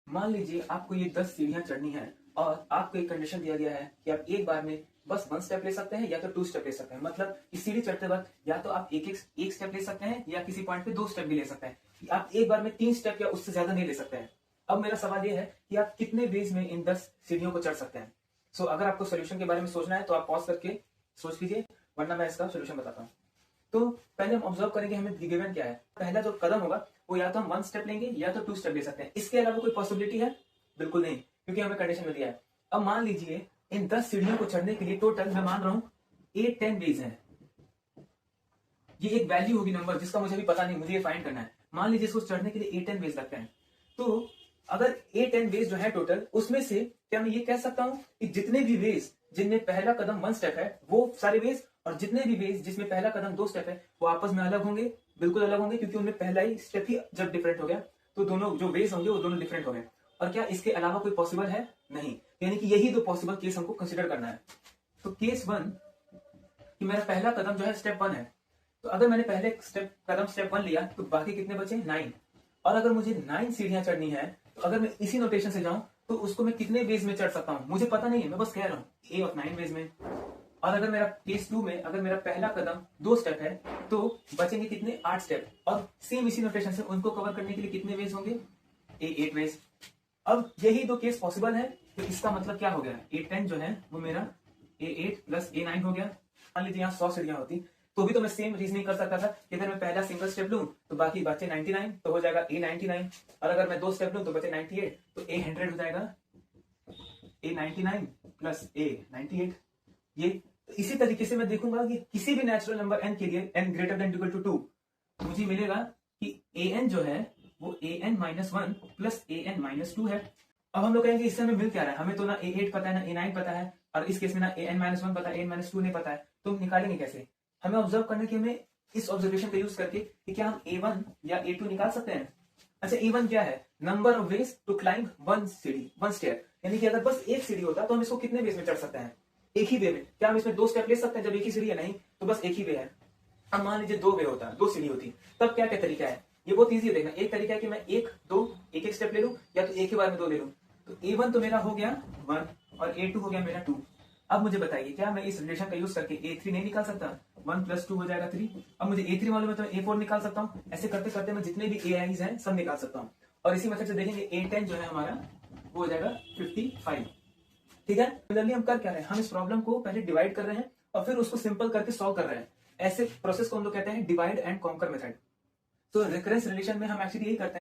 मान लीजिए आपको ये 10 सीढ़ियां चढ़नी है और आपको एक कंडीशन दिया गया है कि आप एक बार में बस 1 स्टेप ले सकते हैं या तो 2 स्टेप ले सकते हैं। मतलब इस सीढ़ी चढ़ते वक्त या तो आप एक स्टेप ले सकते हैं या किसी पॉइंट पे 2 स्टेप भी ले सकते हैं। आप एक बार में 3 स्टेप या उससे ज्यादा नहीं ले सकते हैं। अब मेरा सवाल ये है कि आप कितने वेज में इन 10 सीढ़ियों को चढ़ सकते हैं। सो अगर आपको सोल्यूशन के बारे में सोचना है तो आप पॉज करके सोच लीजिए, वरना मैं इसका सोल्यूशन बताता हूँ। तो पहले हम ऑब्जर्व करेंगे हमें गिवन क्या है। पहला जो कदम होगा वो या तो हम 1 स्टेप लेंगे या तो 2 स्टेप ले सकते हैं। इसके अलावा कोई पॉसिबिलिटी है? बिल्कुल नहीं, क्योंकि हमें कंडीशन में दिया है। अब मान लीजिए इन 10 सीढ़ियों को चढ़ने के लिए टोटल मैं मान रहा हूं 8-10 वेज हैं। ये एक वैल्यू होगी नंबर जिसका मुझे भी पता नहीं, मुझे ये फाइंड करना है। मान लीजिए इसको चढ़ने के लिए 8-10 वेज लगते हैं। तो अगर 8-10 वेज जो है टोटल, उसमें से क्या मैं ये कह सकता हूं कि जितने भी वेज जिनमें पहला कदम 1 स्टेप है वो सारे वेज, और जितने भी वेज जिसमें पहला कदम 2 स्टेप है वो आपस में अलग होंगे? बिल्कुल अलग होंगे, क्योंकि उनमें पहला ही स्टेप ही जब डिफरेंट हो गया तो दोनों जो वेज होंगे वो दोनों डिफरेंट हो गए। और क्या इसके अलावा कोई पॉसिबल है? नहीं। यानी कि यही दो पॉसिबल केस हमको कंसिडर करना है। तो केस 1 कि मेरा पहला कदम जो है स्टेप 1 है, तो अगर मैंने पहले कदम स्टेप 1 लिया तो बाकी कितने बचे? 9। और अगर मुझे 9 सीढ़ियां चढ़नी है तो अगर मैं इसी नोटेशन से जाऊं तो उसको मैं कितने वेज में चढ़ सकता हूं मुझे पता नहीं है, मैं बस कह रहा हूं ए ऑफ 9 वेज में। और अगर मेरा केस 2 में अगर मेरा पहला कदम 2 स्टेप है तो बचेंगे कितने? 8 स्टेप। और सेम इसी नोटेशन से उनको कवर करने के लिए कितने वेज होंगे? ए 8 वेज। अब यही दो केस पॉसिबल है, तो इसका मतलब क्या हो गया? A10 जो है वो मेरा A8 प्लस A9 हो गया। मान लीजिए यहाँ 100 सीढ़ियां होती तो भी तो मैं सेम रीजनिंग कर सकता था कि अगर मैं पहला सिंगल स्टेप लूं तो बाकी बचे 99, तो हो जाएगा A99। और अगर मैं 2 स्टेप लूं तो बचे 98, तो A100 हो जाएगा A99 प्लस A98। ये इसी तरीके से मैं देखूंगा कि किसी भी नेचुरल नंबर n के लिए n greater than equal to 2 मुझे मिलेगा कि an जो है वो an-1 प्लस an-2 है। अब हम लोग कहेंगे इससे हमें मिल क्या रहा है? हमें तो ना A8 पता है ना A9 पता है, और इस केस में ना an-1 पता है, an-2 नहीं पता है, तो हम निकालेंगे कैसे? हमें ऑब्जर्व करने की, हमें इस ऑब्जर्वेशन का यूज करके कि क्या हम A1 या A2 निकाल सकते हैं। अच्छा, A1 क्या है? Number of ways to climb 1 सीढ़ी, 1 स्टेयर। यानी कि अगर बस एक सीढ़ी होता तो हम इसको कितने वेज में चढ़ सकते हैं? एक ही वे में। क्या हम इसमें 2 स्टेप ले सकते हैं जब एक ही सीढ़ी है? नहीं, तो बस एक ही वे है। अब मान लीजिए 2 वे होता, 2 सीढ़ी होती, तब क्या क्या तरीका है? ये बहुत ईजी है देखना। एक तरीका है कि मैं एक स्टेप ले लूं या तो एक ही बार में 2 ले लूं। तो A1 तो मेरा हो गया 1 और A2 हो गया मेरा 2। अब मुझे बताइए क्या मैं इस रिलेशन का यूज करके A3 नहीं निकाल सकता? 1 प्लस 2 हो जाएगा 3। अब मुझे A3 मालूम है तो A4 निकाल सकता हूँ। ऐसे करते करते मैं जितने भी AIs हैं सब निकाल सकता हूँ। और इसी मेथड से देखेंगे A10 जो है हमारा वो हो जाएगा 55। ठीक है। सिमिलरली हम कर क्या रहे हैं? हम इस प्रॉब्लम को पहले डिवाइड कर रहे हैं और फिर उसको सिंपल करके सॉल्व कर रहे हैं। ऐसे प्रोसेस को हम लोग कहते हैं डिवाइड एंड कॉन्कर मेथड। तो रिकरेंस रिलेशन में हम एक्चुअली यही करते हैं।